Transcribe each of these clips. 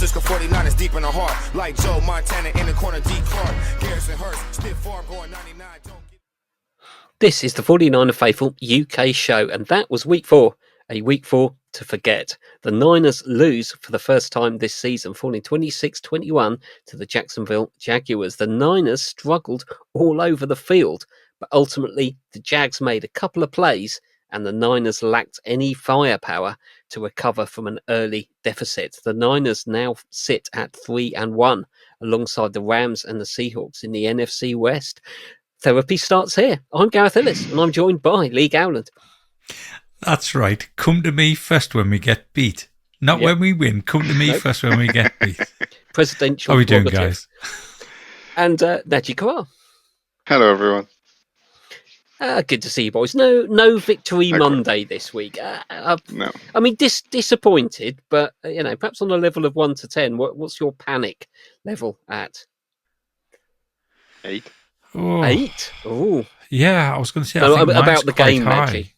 Francisco 49ers deep in the heart. Like Joe Montana in the corner, D. Clark. Garrison Hurst, stiff farm going 99. This is the 49er Faithful UK show, and that was week 4, a week 4 to forget. The Niners lose for the first time this season, falling 26-21 to the Jacksonville Jaguars. The Niners struggled all over the field, but ultimately the Jags made a couple of plays and the Niners lacked any firepower to recover from an early deficit. The Niners now sit at 3-1 alongside the Rams and the Seahawks in the NFC West. Therapy starts here. I'm Gareth Ellis, and I'm joined by Lee Gowland. That's right. Come to me first when we get beat. Not when we win. Come to me first when we get beat. Presidential. How are we doing, guys? And Nadgy Karar. Hello, everyone. Good to see you, boys. No victory Monday this week. No. I mean, disappointed, but perhaps on a level of 1 to 10, what's your panic level at? 8. Oh. 8? Oh, yeah. I was going to say about the game, Nadgy.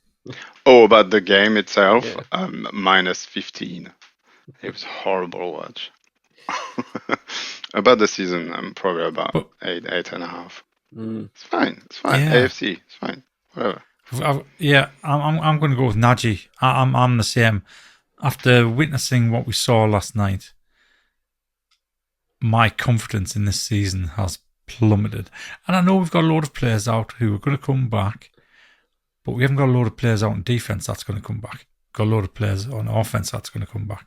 Oh, about the game itself, Yeah. minus 15. It was horrible to watch. About the season, I'm probably about 8.5. It's fine. Yeah. AFC, it's fine. Whatever. I'm going to go with Nadgy. I'm the same. After witnessing what we saw last night, my confidence in this season has plummeted. And I know we've got a load of players out who are going to come back, but we haven't got a load of players out on defense that's going to come back. We've got a load of players on offense that's going to come back.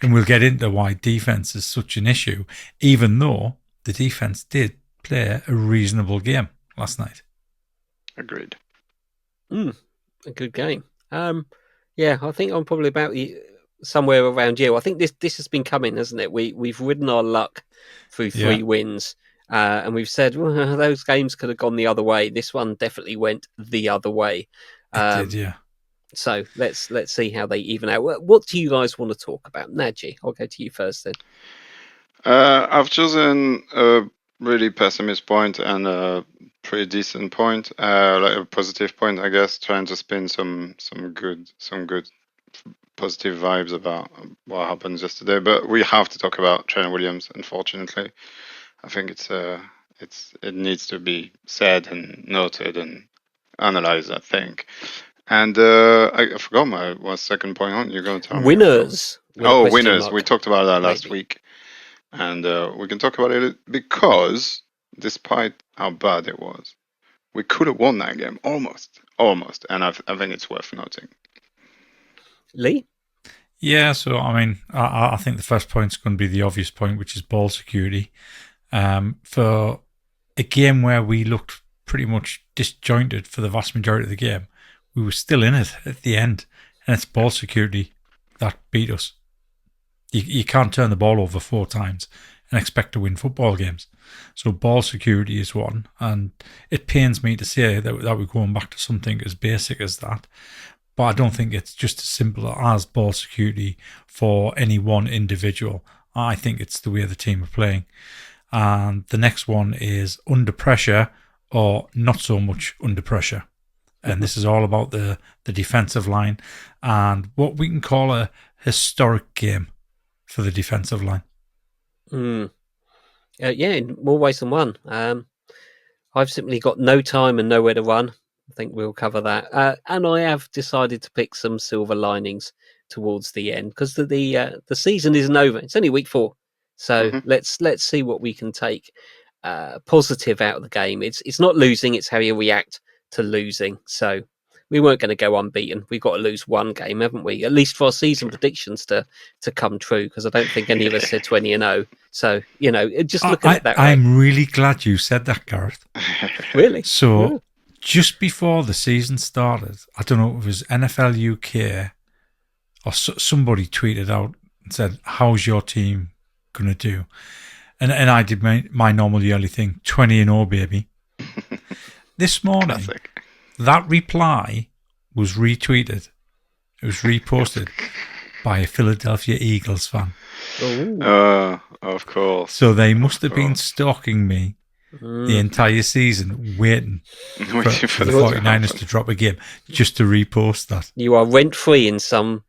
And we'll get into why defense is such an issue, even though the defense did play a reasonable game last night. Agreed. A good game. I think I'm probably about somewhere around you. I think this has been coming, hasn't it? We've ridden our luck through 3 wins. And we've said, well, those games could have gone the other way. This one definitely went the other way. It did, yeah. So let's see how they even out. What do you guys want to talk about? Nadgy, I'll go to you first then. I've chosen a really pessimist point and a pretty decent point, like a positive point, I guess, trying to spin some good positive vibes about what happened yesterday. But we have to talk about Trent Williams, unfortunately. I think it needs to be said and noted and analyzed, I think. And I forgot my second point on. You're going to tell me. Winners. Winners. We talked about that last Maybe. week. And we can talk about it because despite how bad it was, we could have won that game. Almost. And I think it's worth noting. Lee? Yeah, so I mean, I think the first point is going to be the obvious point, which is ball security. For a game where we looked pretty much disjointed for the vast majority of the game, we were still in it at the end, and it's ball security that beat us. You can't turn the ball over 4 times and expect to win football games. So ball security is one, and it pains me to say that we're going back to something as basic as that. But I don't think it's just as simple as ball security for any one individual. I think it's the way the team are playing. And the next one is under pressure or not so much under pressure. And this is all about the defensive line and what we can call a historic game for the defensive line. In more ways than one. I've simply got no time and nowhere to run. I think we'll cover that. And I have decided to pick some silver linings towards the end because the season isn't over. It's only week 4. So let's see what we can take positive out of the game. It's not losing, it's how you react to losing. So we weren't going to go unbeaten. We've got to lose 1 game, haven't we? At least for our season predictions to come true, because I don't think any of us said 20-0. So, just look at it that way. I'm really glad you said that, Gareth. Really? So just before the season started, I don't know if it was NFL UK or somebody tweeted out and said, how's your team going to do? And I did my normal yearly thing, 20-0, baby. This morning, Classic. That reply was retweeted. It was reposted by a Philadelphia Eagles fan. Of course. So they must have been stalking me the entire season, waiting for the 49ers to drop a game just to repost that. You are rent-free in some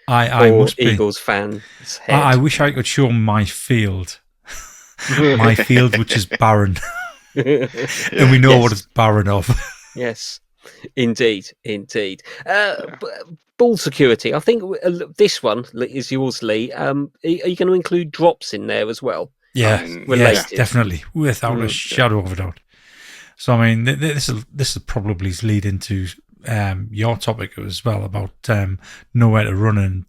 I or must be. Eagles fan's head. I wish I could show my field. My field, which is barren. And we know Yes. what it's barren of. Yes, indeed. Ball security. I think this one is yours, Lee. Are you going to include drops in there as well? Yeah, Related. yes, definitely, without a shadow of a doubt. So, I mean, this will probably lead into your topic as well about nowhere to run and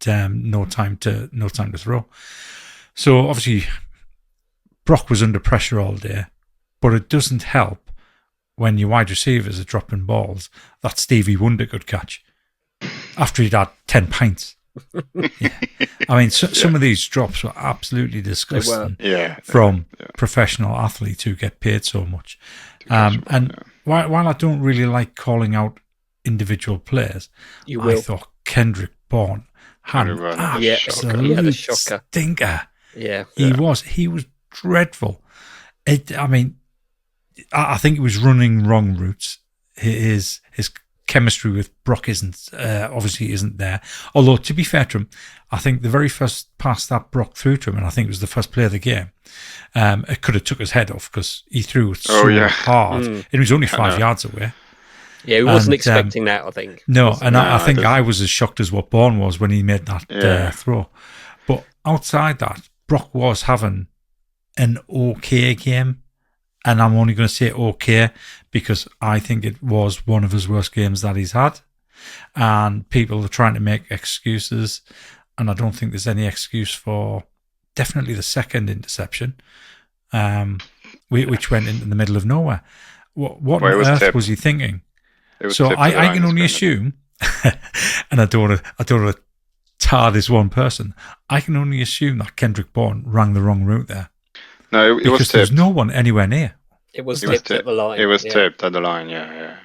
no time to throw. So, obviously, Brock was under pressure all day, but it doesn't help when your wide receivers are dropping balls that Stevie Wonder could catch after he'd had 10 pints. Yeah. I mean, some of these drops were absolutely disgusting from professional athletes who get paid so much. While I don't really like calling out individual players, I thought Kendrick Bourne had an absolute stinker. Yeah, he was dreadful. I mean, I think he was running wrong routes. His chemistry with Brock isn't there. Although, to be fair to him, I think the very first pass that Brock threw to him, and I think it was the first play of the game, it could have took his head off because he threw it so hard. It was only 5 yards away. Yeah, he wasn't expecting that, I think. No, and I think I was as shocked as what Bourne was when he made that throw. But outside that, Brock was having an okay game. And I'm only going to say okay because I think it was one of his worst games that he's had. And people are trying to make excuses. And I don't think there's any excuse for definitely the second interception, which went into the middle of nowhere. What on earth was he thinking? So I can only assume, and I don't want to tar this one person, I can only assume that Kendrick Bourne rang the wrong route there. No, it was tipped. There's no one anywhere near. It was tipped at the line. It was tipped at the line, yeah.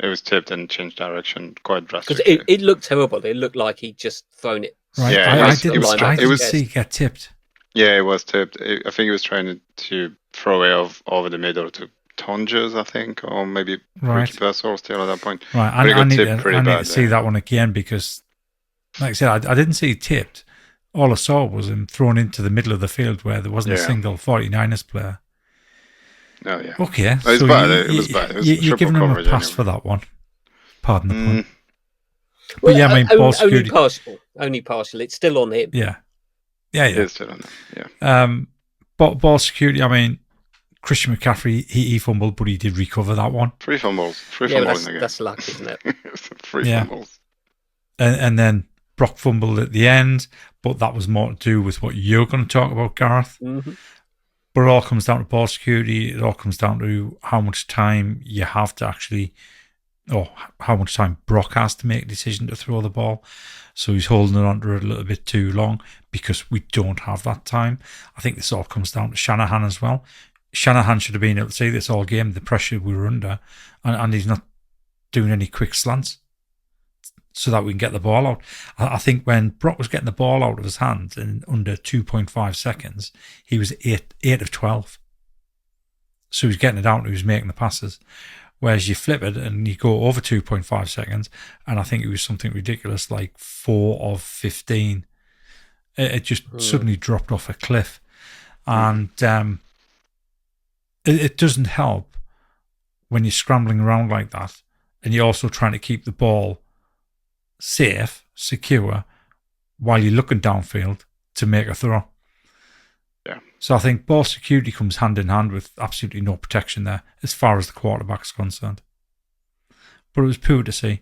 It was tipped and changed direction quite drastically. Because it looked terrible. It looked like he'd just thrown it. Right. Yeah, I didn't see it get tipped. Yeah, it was tipped. I think he was trying to throw it over the middle to Tonjes, I think, or maybe Ricky Persor still at that point. Right, I need to see that one again because, like I said, I didn't see it tipped. All I saw was him thrown into the middle of the field where there wasn't a single 49ers player. Oh, yeah. Okay, it was bad. It was bad. It was you're giving him a pass anyway. for that one. Pardon the pun. Well, But yeah, I mean, ball security. Only partial. It's still on him. Yeah. It is still on him, yeah. Ball security, I mean, Christian McCaffrey, he fumbled, but he did recover that one. 3 fumbles. That's luck, isn't it? 3 fumbles. And then Brock fumbled at the end, but that was more to do with what you're going to talk about, Gareth. Mm-hmm. But it all comes down to ball security. It all comes down to how much time you have to actually, or how much time Brock has to make a decision to throw the ball. So he's holding on to it a little bit too long because we don't have that time. I think this all comes down to Shanahan as well. Shanahan should have been able to see this all game, the pressure we were under, and he's not doing any quick slants so that we can get the ball out. I think when Brock was getting the ball out of his hands in under 2.5 seconds, he was 8 of 12. So he was getting it out and he was making the passes. Whereas you flip it and you go over 2.5 seconds, and I think it was something ridiculous like 4 of 15. It just suddenly dropped off a cliff. And it doesn't help when you're scrambling around like that and you're also trying to keep the ball safe, secure, while you're looking downfield to make a throw. Yeah. So I think ball security comes hand in hand with absolutely no protection there as far as the quarterback's concerned. But it was poor to see.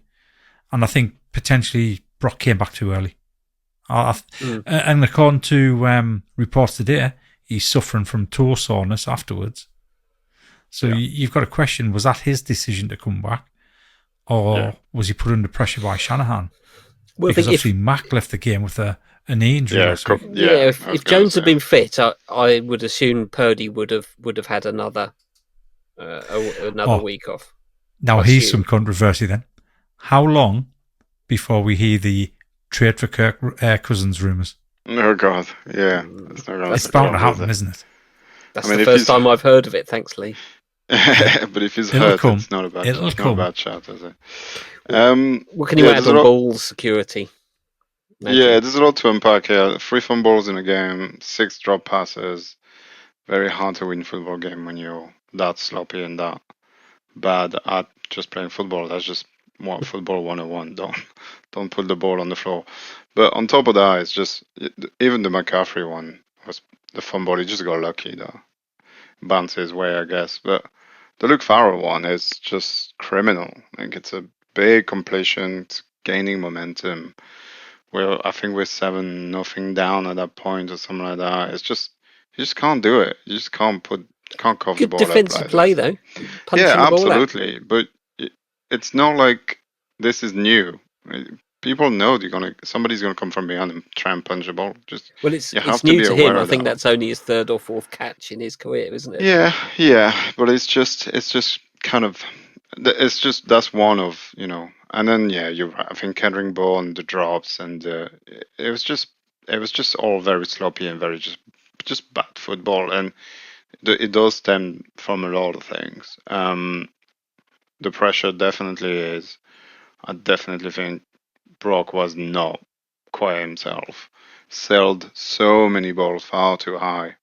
And I think potentially Brock came back too early. And according to reports today, he's suffering from toe soreness afterwards. So you've got a question, was that his decision to come back? Or was he put under pressure by Shanahan? Well, because obviously Mac left the game with a knee injury. If Jones had been fit, I would assume Purdy would have had another week off. Now here's some controversy then. How long before we hear the trade for Kirk Cousins rumours? Oh God, yeah, it's bound to happen, isn't it? That's the first time I've heard of it. Thanks, Lee. But if he's hurt, it's not a bad shout, is it? What can you add on ball security? Yeah, there's a lot to unpack here. 3 fumbles in a game, 6 drop passes. Very hard to win football game when you're that sloppy and that bad at just playing football. That's just what football 101. Don't put the ball on the floor. But on top of that, it's just even the McCaffrey one was the fumble. He just got lucky though. Bounce his way, I guess. But the Luke Farrell one is just criminal. Like it's a big completion, it's gaining momentum. I think we're 7-0 down at that point or something like that. It's just you just can't do it. You just can't cough the Good ball up defensive like play, this. though. Yeah, Punching the ball out. absolutely. But it's not like this is new. People know somebody's gonna come from behind and try and punch the ball. Just Well, you have it's to new be to aware him. I of think that. that's only his 3rd or 4th catch in his career, isn't it? Yeah, but it's just kind of that's one of and then yeah, you're right. I think Kendrick Ball and the drops and it was just all very sloppy and very just bad football, and it does stem from a lot of things. The pressure definitely is. I definitely think Brock was not quite himself. Sailed so many balls far too high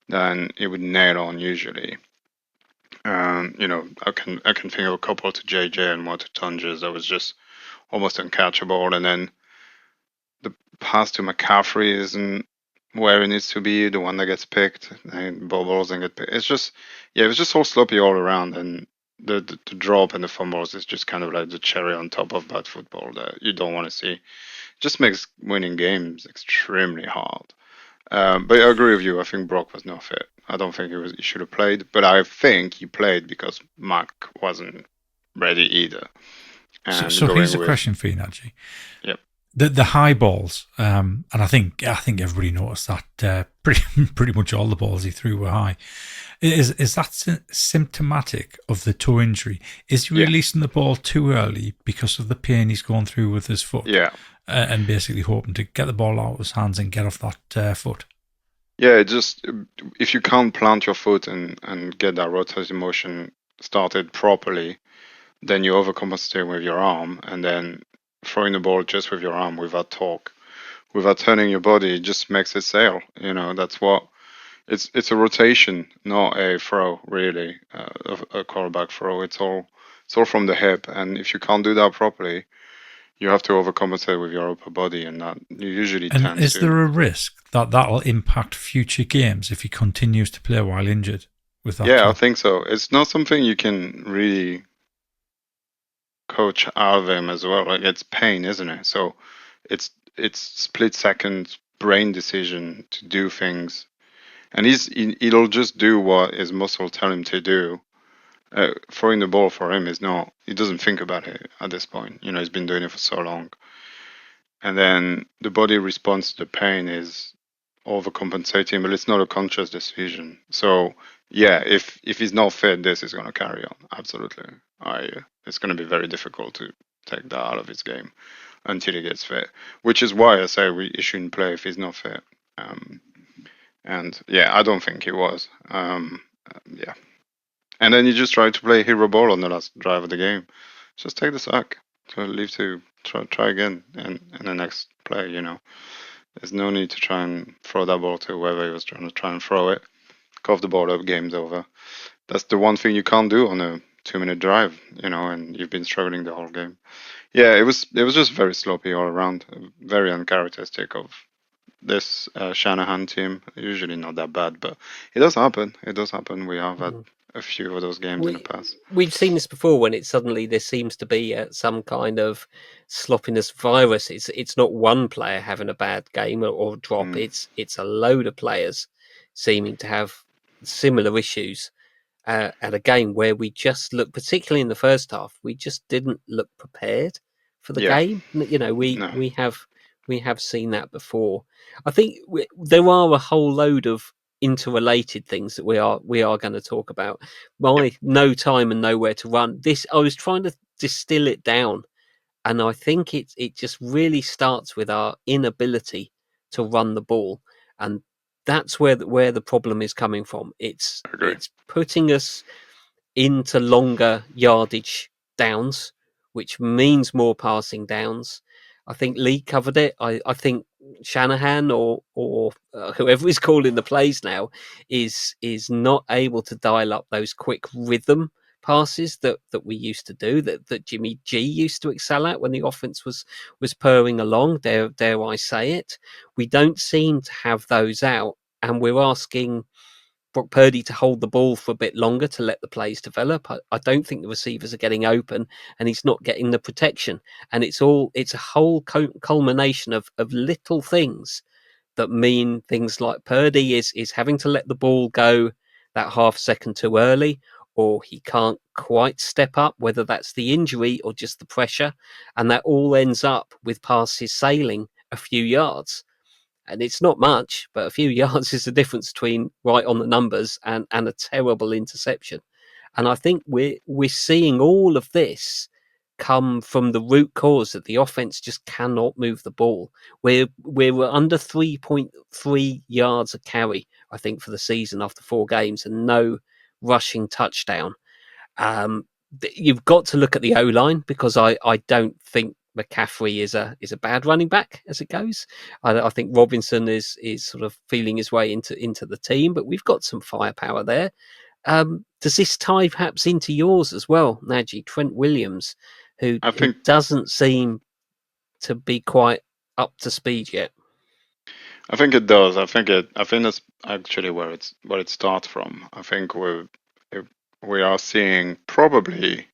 than he would nail on usually. I can think of a couple to JJ and one to Tunges that was just almost uncatchable, and then the pass to McCaffrey isn't where it needs to be. The one that gets picked and bobbles and get picked. It's just yeah, it was just all sloppy all around, and the drop and the fumbles is just kind of like the cherry on top of bad football that you don't want to see. It just makes winning games extremely hard. But I agree with you. I think Brock was not fit. I don't think he should have played, but I think he played because Mac wasn't ready either. And So here's a with question for you, Nadgy. Yep. The high balls, and I think everybody noticed that pretty much all the balls he threw were high. Is that symptomatic of the toe injury? Is he releasing the ball too early because of the pain he's going through with his foot? Yeah. And basically hoping to get the ball out of his hands and get off that foot. Yeah, just if you can't plant your foot and get that rotating motion started properly, then you overcompensate with your arm, and then throwing the ball just with your arm without torque, without turning your body, it just makes it sail. That's what it's a rotation, not a throw really, a quarterback throw. It's all from the hip, and if you can't do that properly, you have to overcompensate with your upper body, and that you usually And tend is to. there a risk that that'll impact future games if he continues to play while injured with that? Yeah, I think so. It's not something you can really coach out of him as well. Like it's pain, isn't it? So it's split second brain decision to do things, and he'll just do what his muscle tell him to do. Throwing the ball for him is not. He doesn't think about it at this point. He's been doing it for so long, and then the body response to the pain is overcompensating, but it's not a conscious decision. So yeah, if he's not fit, this is going to carry on. Absolutely, it's going to be very difficult to take that out of his game until he gets fit. Which is why I say he shouldn't play if he's not fit. And yeah, I don't think he was. Yeah, and then you just try to play hero ball on the last drive of the game. Just take the sack. So leave to try again in the next play. There's no need to try and throw that ball to whoever he was trying to try and throw it. Cough the ball up, game's over. That's the one thing you can't do on a 2-minute drive, and you've been struggling the whole game. Yeah, it was just very sloppy all around, very uncharacteristic of this Shanahan team. Usually not that bad, but it does happen. It does happen. We have had a few of those games in the past. We've seen this before when there seems to be some kind of sloppiness virus. It's not one player having a bad game or drop. It's a load of players seeming to have similar issues at a game where we just look, particularly in the first half, we just didn't look prepared for the game. We have seen that before. I think there are a whole load of interrelated things that we are going to talk about. No time and nowhere to run. I was trying to distill it down, and I think it just really starts with our inability to run the ball, and that's where the problem is coming from. It's putting us into longer yardage downs, which means more passing downs. I think Lee covered it. I think Shanahan or whoever is calling the plays now is not able to dial up those quick rhythm passes that we used to do, that Jimmy G used to excel at when the offense was purring along. Dare I say it? We don't seem to have those out, and we're asking Brock Purdy to hold the ball for a bit longer to let the plays develop. I don't think the receivers are getting open, and he's not getting the protection. And it's a whole culmination of little things that mean things like Purdy is having to let the ball go that half second too early, or he can't quite step up, whether that's the injury or just the pressure. And that all ends up with passes sailing a few yards. And it's not much, but a few yards is the difference between right on the numbers and a terrible interception. And I think we're seeing all of this come from the root cause that the offense just cannot move the ball. We're under 3.3 yards a carry, I think, for the season after 4 games, and no rushing touchdown. You've got to look at the O-line, because I don't think McCaffrey is a bad running back as it goes. I think Robinson is sort of feeling his way into the team, but we've got some firepower there. Does this tie perhaps into yours as well, Nadgy? Trent Williams, who doesn't seem to be quite up to speed yet. I think it does. I think that's actually where it starts from. I think we are seeing probably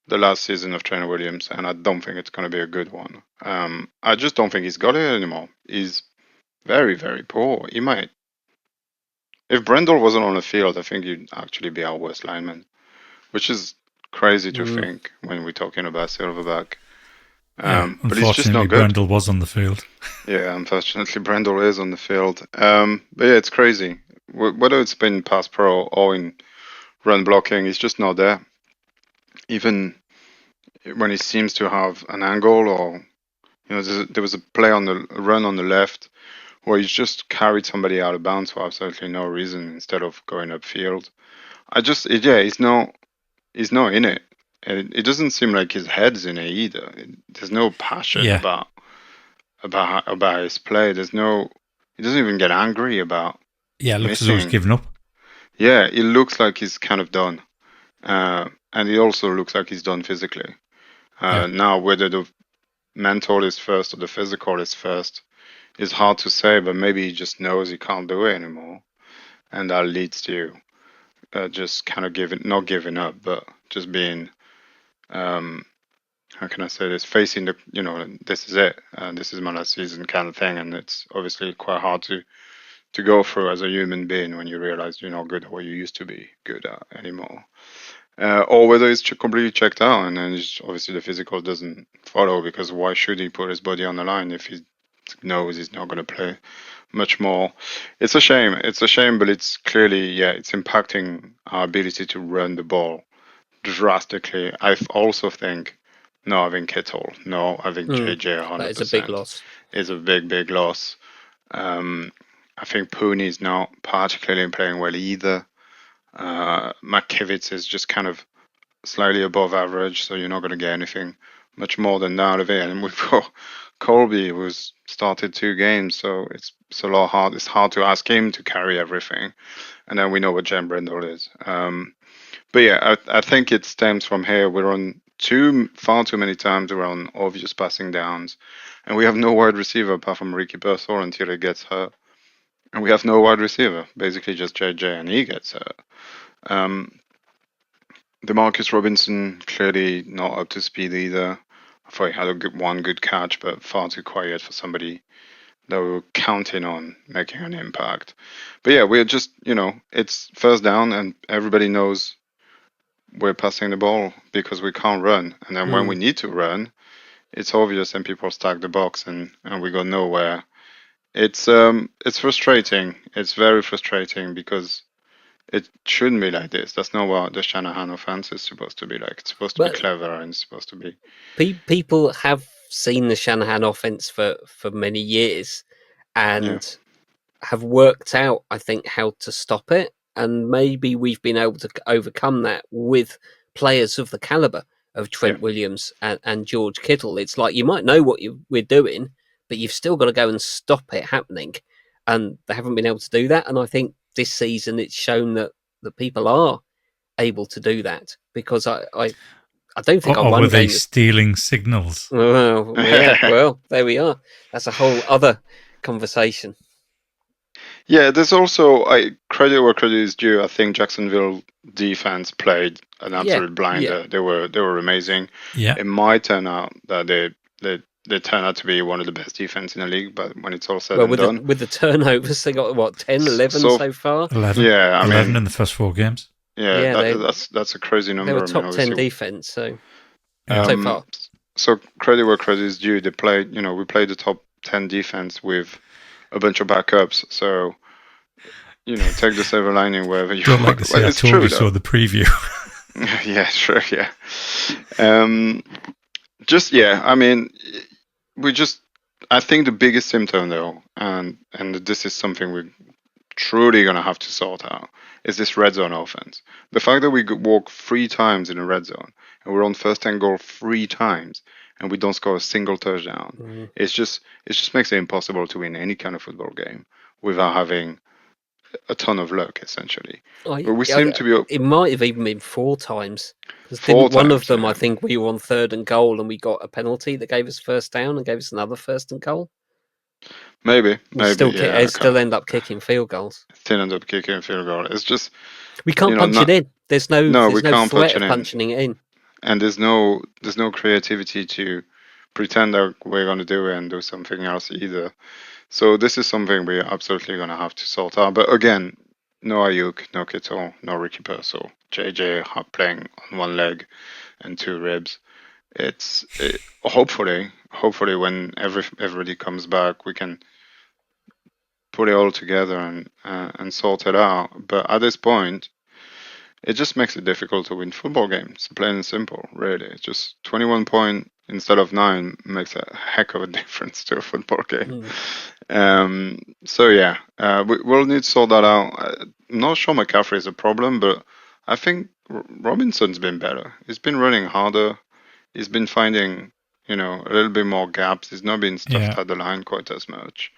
the last season of Trent Williams, and I don't think it's going to be a good one. I just don't think he's got it anymore. He's very, very poor. He might. If Brendel wasn't on the field, I think he'd actually be our worst lineman, which is crazy to think when we're talking about Silverback. But he's just not good. Brendel was on the field. Yeah, unfortunately, Brendel is on the field. But yeah, it's crazy. Whether it's been pass pro or in run blocking, he's just not there. Even when he seems to have an angle, or there was a play on the run on the left where he's just carried somebody out of bounds for absolutely no reason instead of going upfield. He's not in it. And it doesn't seem like his head's in it either. There's no passion about his play. He doesn't even get angry about. Yeah, it looks as though he's given up. Yeah, it looks like he's kind of done. And it also looks like he's done physically. Now, whether the mental is first or the physical is first is hard to say, but maybe he just knows he can't do it anymore. And that leads to just kind of not giving up, but just being, how can I say this, facing this is it, this is my last season kind of thing. And it's obviously quite hard to go through as a human being when you realize you're not good at what you used to be good at anymore. Or whether it's completely checked out, and then obviously the physical doesn't follow, because why should he put his body on the line if he knows he's not going to play much more? It's a shame, but it's clearly, it's impacting our ability to run the ball drastically. I also think not having Kittle, no having JJ 100%. That is a big loss. Is a big loss. I think Pooney's not particularly playing well either. McKivitz is just kind of slightly above average, so you're not going to get anything much more than that out of it. And we've got Colby, who's started 2 games, so it's a lot hard. It's hard to ask him to carry everything. And then we know what Jen Brendel is. But yeah, I think it stems from here. We're on far too many times we're on obvious passing downs, and we have no wide receiver apart from Ricky Pearsall until he gets hurt. And we have no wide receiver, basically just JJ, and he gets hurt. DeMarcus Robinson, clearly not up to speed either. I thought he had one good catch, but far too quiet for somebody that we were counting on making an impact. But yeah, we're just, it's first down, and everybody knows we're passing the ball because we can't run. And then when we need to run, it's obvious, and people stack the box, and we go nowhere. It's frustrating. It's very frustrating, because it shouldn't be like this. That's not what the Shanahan offense is supposed to be like. It's supposed to be clever, and it's supposed to be. People have seen the Shanahan offense for many years, and have worked out, I think, how to stop it. And maybe we've been able to overcome that with players of the caliber of Trent Williams and George Kittle. It's like you might know what we're doing, but you've still got to go and stop it happening. And they haven't been able to do that. And I think this season it's shown that people are able to do that, because I don't think or were they stealing signals? Well, yeah, well, there we are. That's a whole other conversation. Yeah, there's also credit where credit is due. I think Jacksonville defense played an absolute blinder. Yeah. They were amazing. Yeah, it might turn out that they turn out to be one of the best defense in the league, but when it's all said and done, with the turnovers, they got what 10, 11 so far. 11. Yeah, 11 in the first 4 games. Yeah, that's a crazy number. They were top 10 defense, so far. So credit where credit is due. They played, we played the top 10 defense with a bunch of backups. So, take the silver lining wherever you don't like to say I told you so, the preview. Yeah, sure, yeah. I think the biggest symptom though, and this is something we're truly going to have to sort out, is this red zone offense. The fact that we walk 3 times in a red zone and we're on first and goal 3 times and we don't score a single touchdown, it just makes it impossible to win any kind of football game without having a ton of luck, essentially. It might have even been 4 times. One of them, I think, we were on 3rd and goal and we got a penalty that gave us first down and gave us another 1st and goal. Maybe. Still end up kicking field goals. Still end up kicking a field goal. It's just we can't punch it in. There's no threat of punching it in. And there's no creativity to pretend that we're going to do it and do something else either. So this is something we're absolutely going to have to sort out. But again, no Ayuk, no Kittle, no Ricky Purcell, JJ playing on 1 leg and 2 ribs. Hopefully when everybody comes back, we can put it all together and sort it out. But at this point, it just makes it difficult to win football games, plain and simple, really. It's just 21 points instead of 9 makes a heck of a difference to a football game. We'll need to sort that out. I'm not sure McCaffrey is a problem, but I think Robinson's been better. He's been running harder. He's been finding, a little bit more gaps. He's not been stuffed at the line quite as much.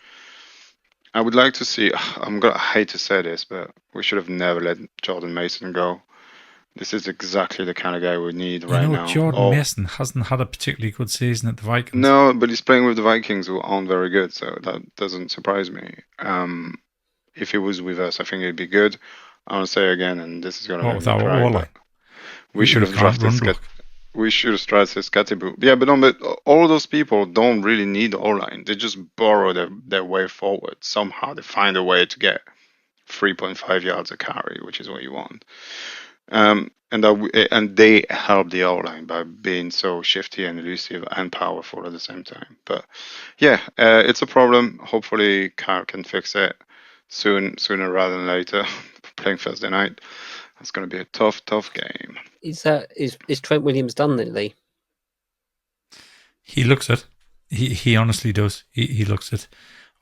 I would like to see, I hate to say this, but we should have never let Jordan Mason go. This is exactly the kind of guy we need right now. Jordan Mason hasn't had a particularly good season at the Vikings. No, but he's playing with the Vikings, who aren't very good, so that doesn't surprise me. If he was with us, I think he'd be good. I want to say again, and this is going to make me cry, we should have drafted Scotty. Yeah, but all those people don't really need the O-line. They just borrow their way forward. Somehow they find a way to get 3.5 yards a carry, which is what you want. And they help the O-line by being so shifty and elusive and powerful at the same time. But yeah, it's a problem. Hopefully Carr can fix it sooner rather than later. Playing Thursday night, that's going to be a tough game. Is Trent Williams done then, Lee? He looks it. He honestly does. He looks it.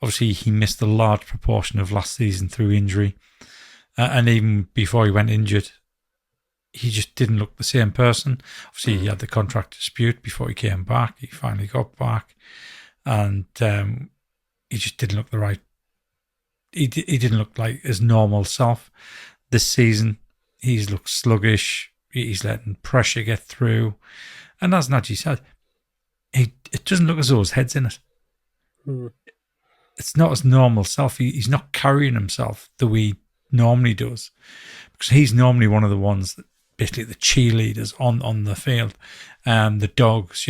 Obviously, he missed a large proportion of last season through injury, and even before he went injured, he just didn't look the same person. Obviously, he had the contract dispute before he came back. He finally got back, and he just didn't look the right. He didn't look like his normal self. This season, he's looked sluggish. He's letting pressure get through, and as Nadgy said, it doesn't look as though his head's in it. It's not his normal self. He's not carrying himself the way he normally does, because he's normally one of the ones that basically the cheerleaders on the field, the dogs.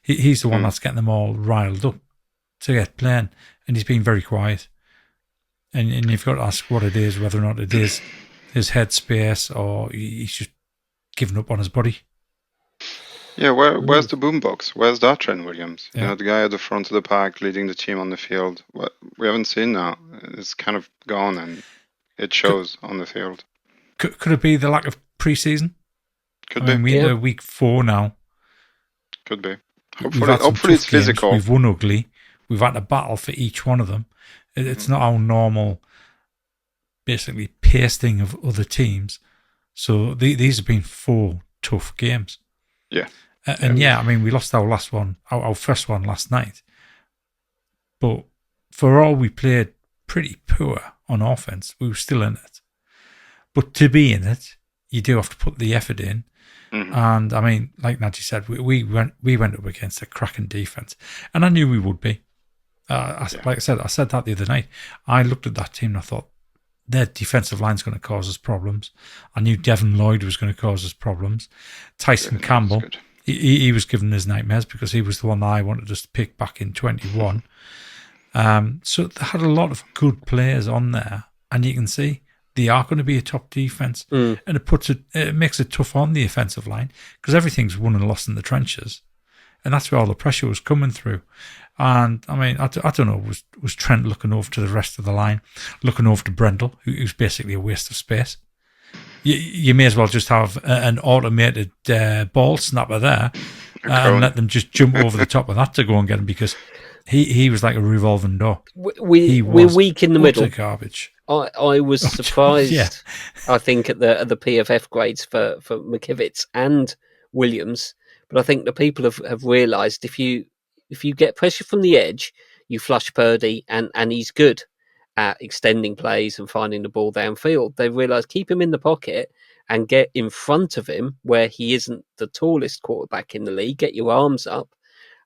He's the one that's getting them all riled up to get playing, and he's been very quiet. And you've got to ask what it is, whether or not it is his headspace or he's just given up on his body. Yeah, where's the boombox? Where's that Trent Williams? The guy at the front of the pack leading the team on the field. We haven't seen that. It's kind of gone, and it shows on the field. Could it be the lack of preseason? Could be. We're week 4 now. Could be. Hopefully it's physical. We've won ugly. We've had a battle for each one of them. It's not our normal, basically, pasting of other teams. So these have been 4 tough games. Yeah. And yeah, I mean, we lost our last one, our first one last night. But for all we played pretty poor on offense, we were still in it. But to be in it, you do have to put the effort in. Mm-hmm. And I mean, like Nadgy said, we went up against a cracking defense, and I knew we would be. Like I said that the other night. I looked at that team and I thought their defensive line's going to cause us problems. I knew Devin Lloyd was going to cause us problems. Tyson Campbell, he was giving us nightmares because he was the one that I wanted us to pick back in 21. So they had a lot of good players on there, and you can see they are going to be a top defense, and it makes it tough on the offensive line because everything's won and lost in the trenches, and that's where all the pressure was coming through. And I mean, I don't know, was Trent looking over to the rest of the line, looking over to Brendel, who's basically a waste of space. You may as well just have an automated ball snapper there and let them just jump over the top of that to go and get him, because he was like a revolving door. We're weak in the middle. Garbage. I was surprised. I think at the PFF grades for McKivitz and Williams, but I think the people have realised if you get pressure from the edge, you flush Purdy, and he's good at extending plays and finding the ball downfield. They've realised keep him in the pocket and get in front of him where he isn't the tallest quarterback in the league. Get your arms up.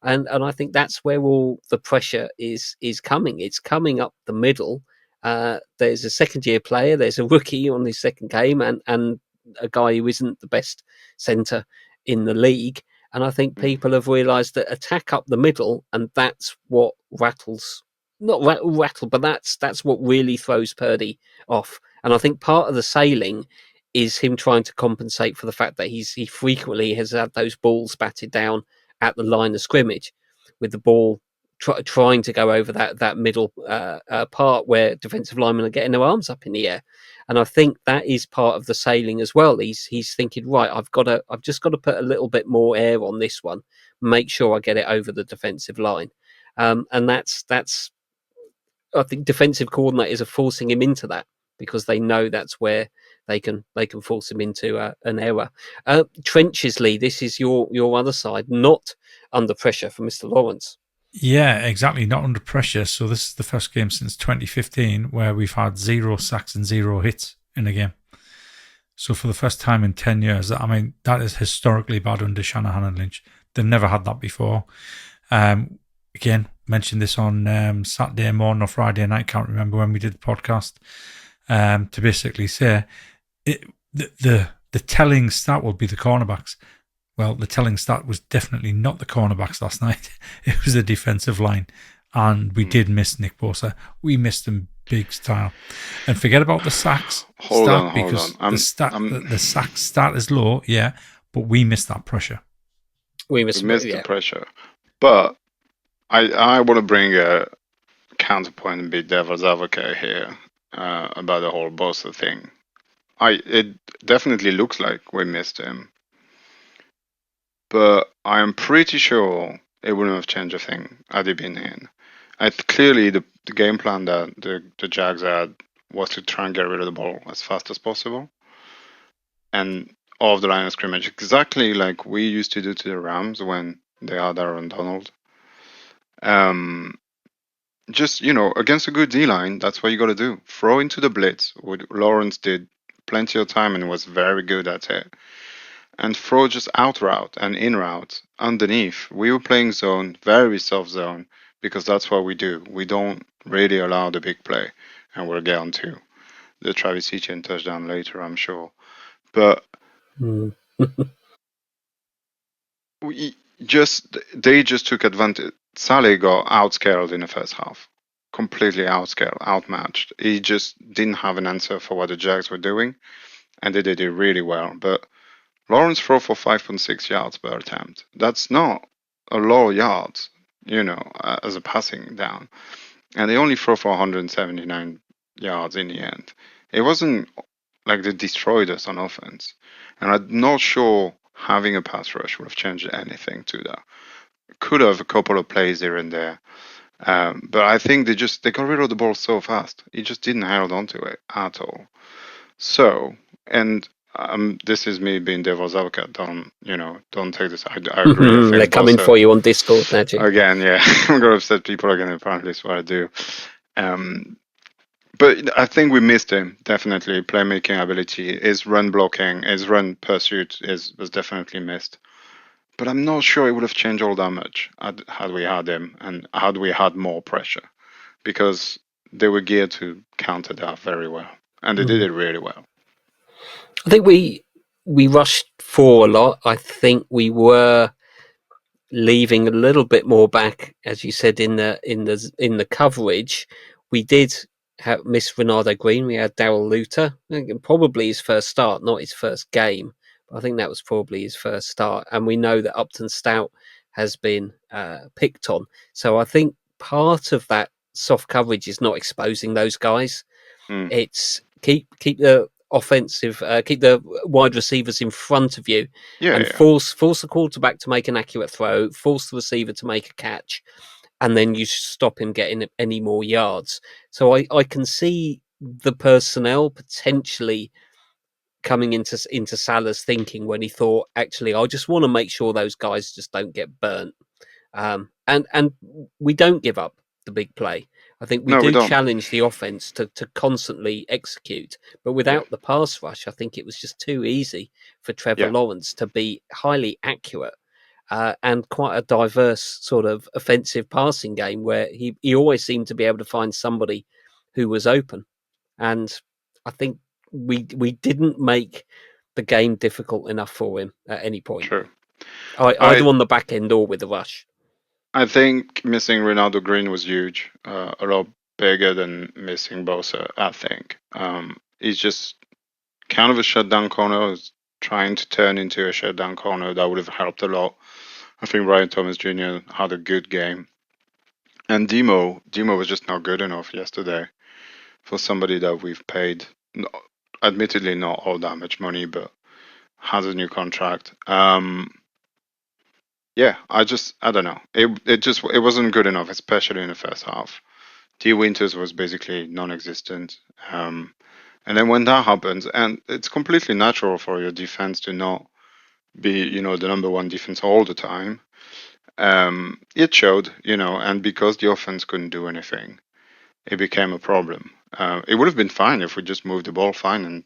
And I think that's where all the pressure is coming. It's coming up the middle. There's a second-year player. There's a rookie on his second game, and a guy who isn't the best centre in the league. And I think people have realised that attack up the middle, and that's what rattles. Not rattle, but that's what really throws Purdy off. And I think part of the sailing is him trying to compensate for the fact that he frequently has had those balls batted down at the line of scrimmage, with the ball trying to go over that middle part where defensive linemen are getting their arms up in the air. And I think that is part of the sailing as well. He's thinking, right, I've just got to put a little bit more air on this one, make sure I get it over the defensive line. And that's I think defensive coordinators are forcing him into that because they know that's where they can force him into an error. Trenches, Lee, this is your other side, not under pressure for Mr. Lawrence. Yeah, exactly, not under pressure. So this is the first game since 2015 where we've had 0 sacks and 0 hits in a game. So for the first time in 10 years, I mean, that is historically bad under Shanahan and Lynch. They've never had that before. Again, mentioned this on Saturday morning or Friday night, can't remember when we did the podcast, to basically say the telling stat will be the cornerbacks. Well, the telling stat was definitely not the cornerbacks last night. It was the defensive line. And we did miss Nick Bosa. We missed him big style. And forget about the sacks because the sack stat is low, yeah, but we missed that pressure. We missed the pressure. But I want to bring a counterpoint and be devil's advocate here about the whole Bosa thing. It definitely looks like we missed him, but I am pretty sure it wouldn't have changed a thing had he been in. Clearly, the game plan that the Jags had was to try and get rid of the ball as fast as possible and off the line of scrimmage, exactly like we used to do to the Rams when they had Aaron Donald. Just, against a good D-line, that's what you got to do. Throw into the blitz, what Lawrence did plenty of time and was very good at it. And throw just out route and in route underneath. We were playing zone, very soft zone, because that's what we do. We don't really allow the big play. And we'll get on to the Travis Etienne touchdown later, I'm sure. But they just took advantage. Saleh got outscaled in the first half. Completely outscaled, outmatched. He just didn't have an answer for what the Jags were doing. And they did it really well. But Lawrence threw for 5.6 yards per attempt. That's not a lot of yards, as a passing down. And they only threw for 179 yards in the end. It wasn't like they destroyed us on offense. And I'm not sure having a pass rush would have changed anything to that. Could have a couple of plays here and there. But I think they got rid of the ball so fast. He just didn't hold on to it at all. So, and this is me being devil's advocate. Don't take this. I agree. I They're think coming Bosa, for you on Discord, Nadgy. again, yeah, I'm gonna upset people again. Apparently, is what I do. But I think we missed him definitely. Playmaking ability, his run blocking, his run pursuit was definitely missed. But I'm not sure it would have changed all that much had we had him and had we had more pressure, because they were geared to counter that very well, and they did it really well. I think we rushed for a lot. I think we were leaving a little bit more back, as you said, in the coverage. We did miss Ronaldo Green. We had Daryl Luter, probably his first start, not his first game. But I think that was probably his first start. And we know that Upton Stout has been picked on. So I think part of that soft coverage is not exposing those guys. It's keep the offensive, keep the wide receivers in front of you, and force the quarterback to make an accurate throw, force the receiver to make a catch, and then you stop him getting any more yards. So I can see the personnel potentially coming into Salah's thinking when he thought, actually, I just want to make sure those guys just don't get burnt. And we don't give up the big play. I think we do challenge the offense to constantly execute, but without the pass rush, I think it was just too easy for Trevor Lawrence to be highly accurate and quite a diverse sort of offensive passing game where he always seemed to be able to find somebody who was open. And I think we didn't make the game difficult enough for him at any point. True. Either on the back end or with the rush. I think missing Ronaldo Green was huge, a lot bigger than missing Bosa, I think. He's just kind of a shutdown corner, trying to turn into a shutdown corner. That would have helped a lot. I think Ryan Thomas Jr. had a good game. And Demo was just not good enough yesterday for somebody that we've paid, admittedly not all that much money, but has a new contract. Yeah, I don't know. It wasn't good enough, especially in the first half. T. Winters was basically non-existent. And then when that happens, and it's completely natural for your defense to not be, the number one defense all the time. It showed, and because the offense couldn't do anything, it became a problem. It would have been fine if we just moved the ball fine and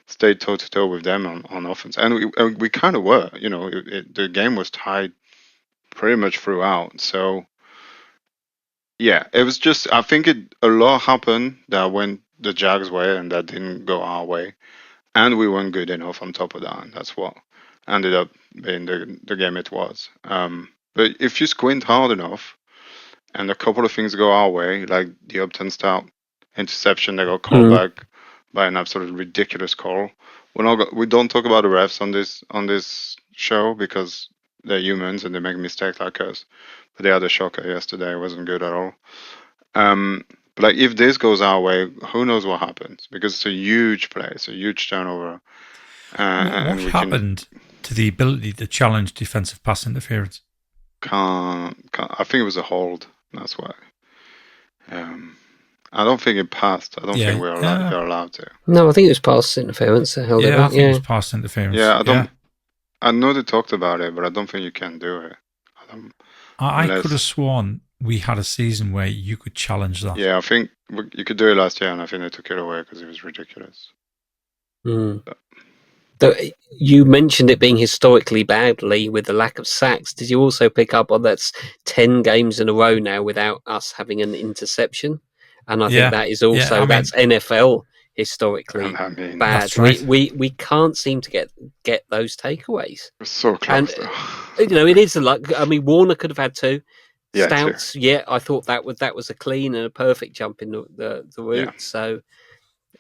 stayed toe to toe with them on offense, and we kind of were. The game was tied pretty much throughout. So yeah, it was just, I think a lot happened that went the Jags' way and that didn't go our way, and we weren't good enough on top of that, and that's what ended up being the game it was. But if you squint hard enough, and a couple of things go our way, like the Upton Stout interception that got called back by an absolutely ridiculous call. We don't talk about the refs on this show because they're humans and they make mistakes like us. But they had a shocker yesterday. It wasn't good at all. But like if this goes our way, who knows what happens? Because it's a huge play. It's a huge turnover. What happened to the ability to challenge defensive pass interference? I think it was a hold. That's why. I don't think it passed. I don't think they're allowed to. No, I think it was pass interference. I think it was pass interference. Yeah, I know they talked about it, but I don't think you can do it. I could have sworn we had a season where you could challenge that. Yeah, I think you could do it last year, and I think they took it away because it was ridiculous. You mentioned it being historically badly with the lack of sacks. Did you also pick up on that's 10 games in a row now without us having an interception? And I think that is also that's NFL historically bad. That's right. We can't seem to get those takeaways. We're so close. And, it is a luck. I mean, Warner could have had two. Yeah, Stouts, I thought that was a clean and a perfect jump in the route. Yeah. So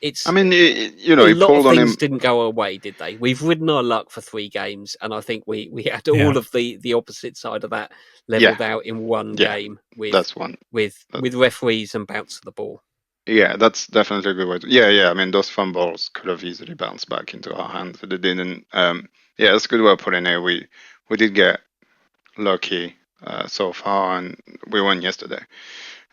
it's. I mean, a lot of things didn't go away, did they? We've ridden our luck for 3 games, and I think we had all of the opposite side of that leveled out in one game with referees and bounce of the ball. Yeah, that's definitely a good way to. Yeah. I mean, those fumbles could have easily bounced back into our hands, but they didn't. That's a good way of putting it. We did get lucky so far, and we won yesterday,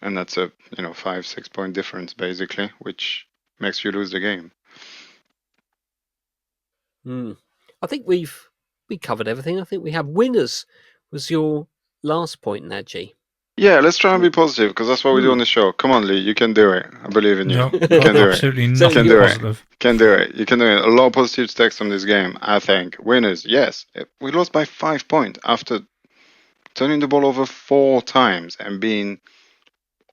and that's a 5-6 point difference basically, which makes you lose the game. I think we covered everything. I think we have winners. Was your last point, Nadgy? Yeah, let's try and be positive because that's what we do on the show. Come on, Lee, you can do it. I believe in you. No, You can do it. absolutely So nothing you can do positive. it. Can do it. You can do it. A lot of positive text on this game, I think. Winners, yes. We lost by 5 points after turning the ball over 4 times and being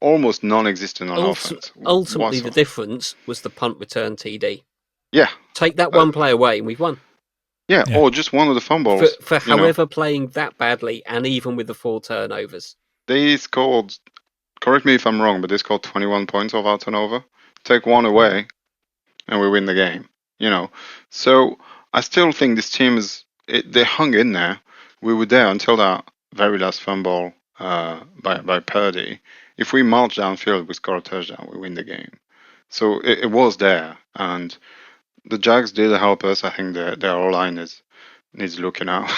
almost non-existent on offense. Ultimately, the difference was the punt return TD. Yeah. Take that one play away and we've won. Yeah, or just one of the fumbles. For however playing that badly and even with the 4 turnovers. They scored, correct me if I'm wrong, but they scored 21 points off our turnover. Take one away and we win the game. So I still think this team they hung in there. We were there until that very last fumble by Purdy. If we march downfield, we score a touchdown, we win the game. So it was there, and the Jags did help us. I think their O-line needs looking out.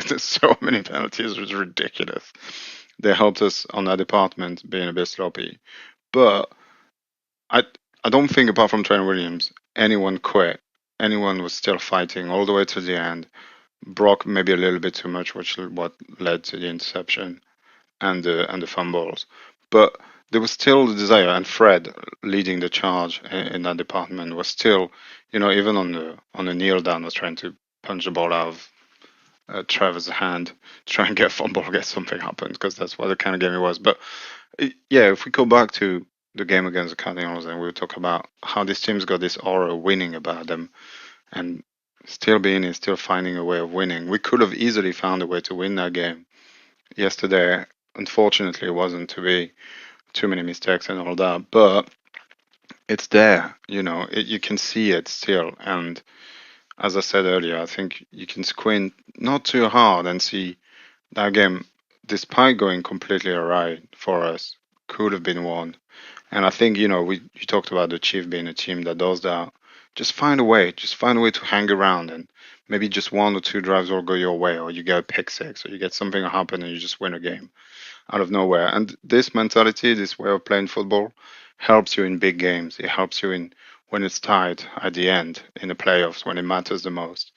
There's so many penalties, it's ridiculous. They helped us on that department, being a bit sloppy. But I don't think, apart from Trent Williams, anyone quit. Anyone was still fighting all the way to the end. Brock maybe a little bit too much, which is what led to the interception and the fumbles. But there was still the desire, and Fred leading the charge in that department was still, even on the kneel down, was trying to punch the ball out of Trevor's hand, try and get a fumble, get something happen, because that's what the kind of game it was. But yeah, if we go back to the game against the Cardinals, and we'll talk about how this team's got this aura of winning about them, and still finding a way of winning. We could have easily found a way to win that game yesterday. Unfortunately, it wasn't to be too many mistakes and all that, but it's there. You can see it still. And as I said earlier, I think you can squint not too hard and see that game, despite going completely awry for us, could have been won. And I think, you talked about the Chief being a team that does that. Just find a way to hang around, and maybe just 1 or 2 drives will go your way, or you get a pick six, or you get something to happen and you just win a game out of nowhere. And this mentality, this way of playing football, helps you in big games. It helps you in when it's tight at the end in the playoffs, when it matters the most.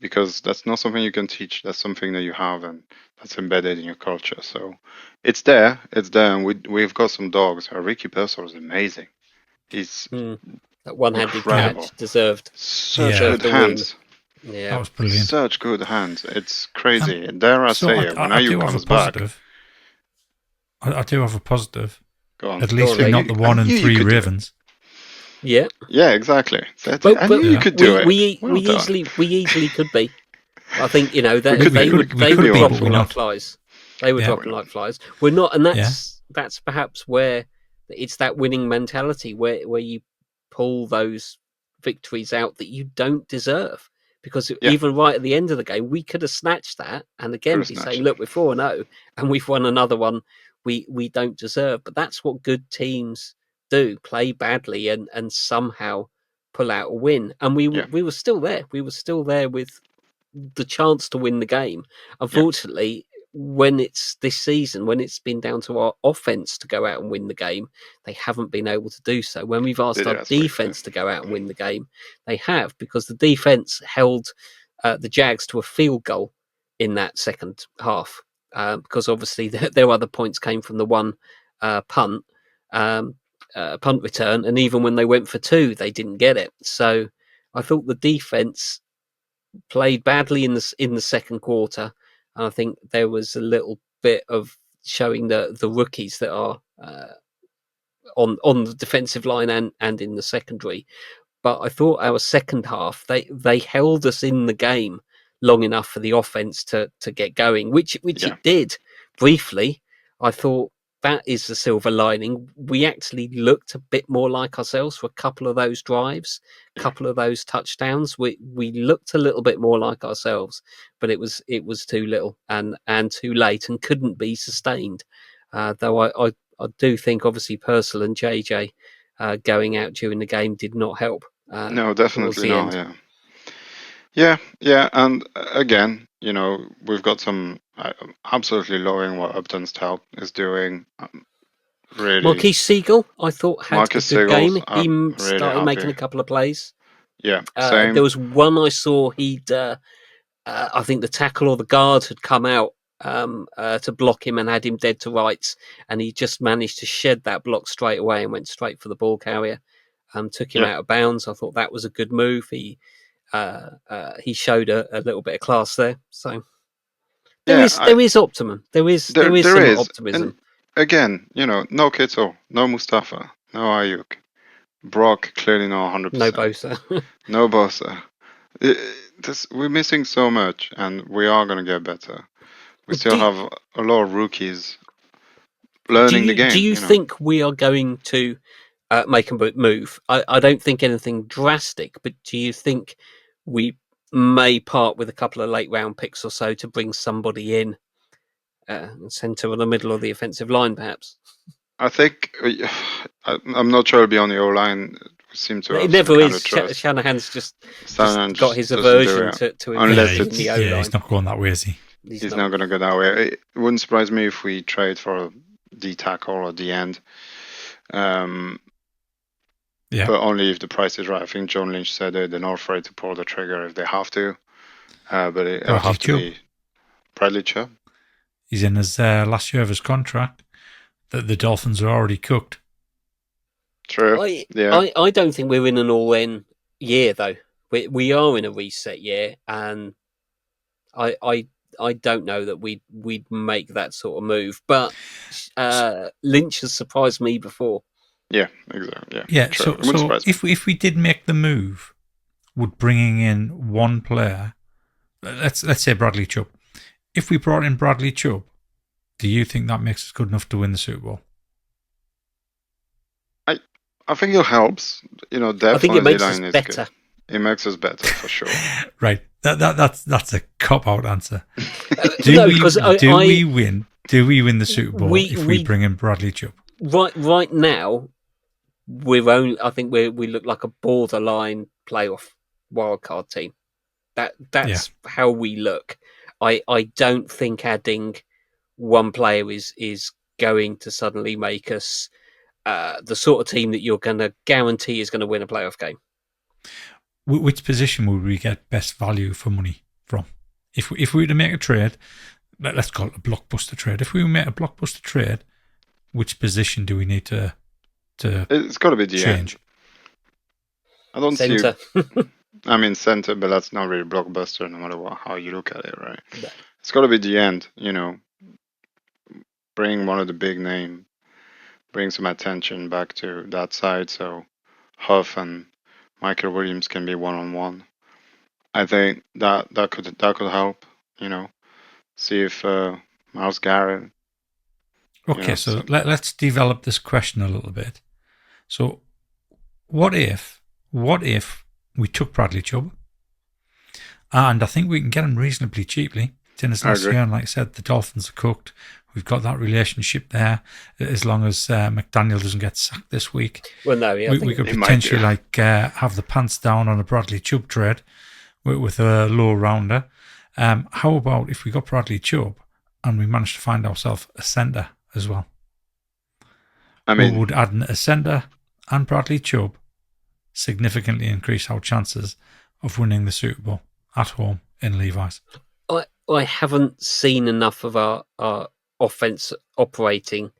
Because that's not something you can teach. That's something that you have, and that's embedded in your culture. So it's there, and we've got some dogs. Ricky Purcell is amazing. He's that one-handed incredible. Catch deserved such good hands. Yeah, that was brilliant. Such good hands. It's crazy. And dare I say it, when Ayuk comes back. I do have a positive. Go on. At least we're not the 1 and 3 Ravens. Yeah. Yeah, exactly. I knew you could do it. We easily could be. I think they would drop them like flies. They would drop them like flies. We're not, and that's perhaps where it's that winning mentality where you pull those victories out that you don't deserve. Because even right at the end of the game, we could have snatched that, and again be saying, "Look, we're 4-0, and we've won another one we don't deserve." But that's what good teams do: play badly and somehow pull out a win. And we were still there. We were still there with the chance to win the game. Unfortunately, when it's this season, when it's been down to our offense to go out and win the game, they haven't been able to do so. When we've asked our defense to go out and win the game, they have, because the defense held the Jags to a field goal in that second half. Because obviously their other points came from the one punt return, and even when they went for 2, they didn't get it. So I thought the defense played badly in the second quarter. And I think there was a little bit of showing the rookies that are on the defensive line and in the secondary. But I thought our second half, they held us in the game long enough for the offense to get going, which it did briefly. I thought that is the silver lining. We actually looked a bit more like ourselves for a couple of those drives, a couple of those touchdowns. We looked a little bit more like ourselves, but it was too little and too late and couldn't be sustained. Though I do think obviously Purcell and JJ going out during the game did not help. No, definitely not. Yeah, and again, we've got some absolutely loving what Upton Stout is doing. Really, Marquise Siegel, I thought had a good game. He really started making a couple of plays. Yeah, same. There was one I saw. I think the tackle or the guard had come out to block him and had him dead to rights, and he just managed to shed that block straight away and went straight for the ball carrier. Took him out of bounds. I thought that was a good move. He showed a little bit of class there. So there is optimism. There is some optimism. And again, no Kittle, no Mustafa, no Ayuk. Brock clearly not 100%. No Bosa. No Bosa. We're missing so much, and we are going to get better. We still have a lot of rookies learning the game. Do you think we are going to make a move? I don't think anything drastic, but do you think we may part with a couple of late round picks or so to bring somebody in centre or the middle of the offensive line, perhaps? I think I'm not sure it'll be on the O line. We seem to. It never is. Shanahan's just got his aversion to unless it's the O line. He's not going that way, is he? He's not going to go that way. It wouldn't surprise me if we trade for D tackle or D end. But only if the price is right. I think John Lynch said they're not afraid to pull the trigger if they have to. But it'll have to be Bradley Chubb. He's in his last year of his contract. That the Dolphins are already cooked. True. I don't think we're in an all-in year though. We are in a reset year, and I don't know that we'd make that sort of move. But Lynch has surprised me before. Yeah, exactly. Yeah. So if we did make the move, would bringing in one player, let's say Bradley Chubb. If we brought in Bradley Chubb, do you think that makes us good enough to win the Super Bowl? I think it helps. Depth I think it makes us is better. Good. It makes us better for sure. Right. That's a cop-out answer. Do we win? Do we win the Super Bowl if we bring in Bradley Chubb? Right now, I think we look like a borderline playoff wildcard team. That's how we look. I don't think adding one player is going to suddenly make us the sort of team that you're going to guarantee is going to win a playoff game. Which position would we get best value for money from? If we were to make a trade, let's call it a blockbuster trade. If we make a blockbuster trade, which position do we need to it's got to be the change? End. I don't Center. see. Center, but that's not really blockbuster, no matter how you look at it, right? Yeah. It's got to be the end. Bring one of the big name, bring some attention back to that side, so Huff and Michael Williams can be one-on-one. I think that could help. See if Myles Garrett. Okay, so let's develop this question a little bit. So, what if we took Bradley Chubb, and I think we can get him reasonably cheaply. It's in his last year, and like I said, the Dolphins are cooked. We've got that relationship there. As long as McDaniel doesn't get sacked this week, well, no, we could potentially have the pants down on a Bradley Chubb trade with a low rounder. How about if we got Bradley Chubb and we managed to find ourselves a centre as well? Would adding a centre and Bradley Chubb significantly increase our chances of winning the Super Bowl at home in Levi's? I haven't seen enough of our offense operating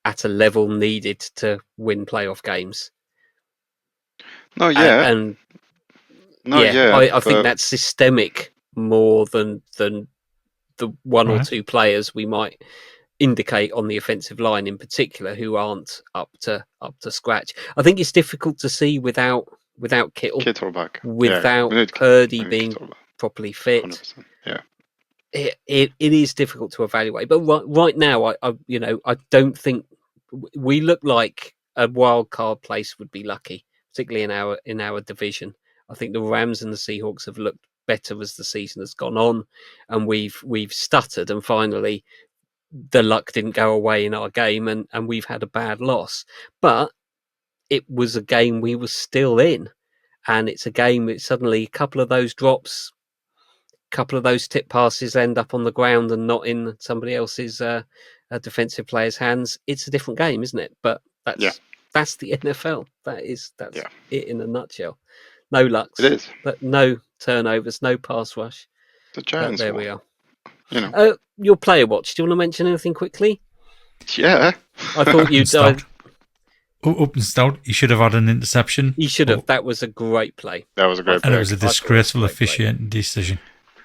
at a level needed to win playoff games. I think that's systemic more than the one or two players we might indicate on the offensive line in particular who aren't up to scratch. I think it's difficult to see without Kittle back, without Purdy being properly fit. 100%, yeah. It is difficult to evaluate, but right now, I don't think we look like a wild card place would be lucky, particularly in our division. I think the Rams and the Seahawks have looked better as the season has gone on, and we've stuttered, and finally the luck didn't go away in our game, and we've had a bad loss. But it was a game we were still in, and it's a game that suddenly a couple of those drops. Couple of those tip passes end up on the ground and not in somebody else's defensive player's hands. It's a different game, isn't it? But that's the NFL. That's it in a nutshell. No Lux. It is. No turnovers, no pass rush. The But Giants there won. we are. You know. Your player watch. Do you want to mention anything quickly? Yeah. I thought you died. Up and stout. He should have had an interception. You should have. That was a great play. That was a great And play. it was a disgraceful great play. officiating decision.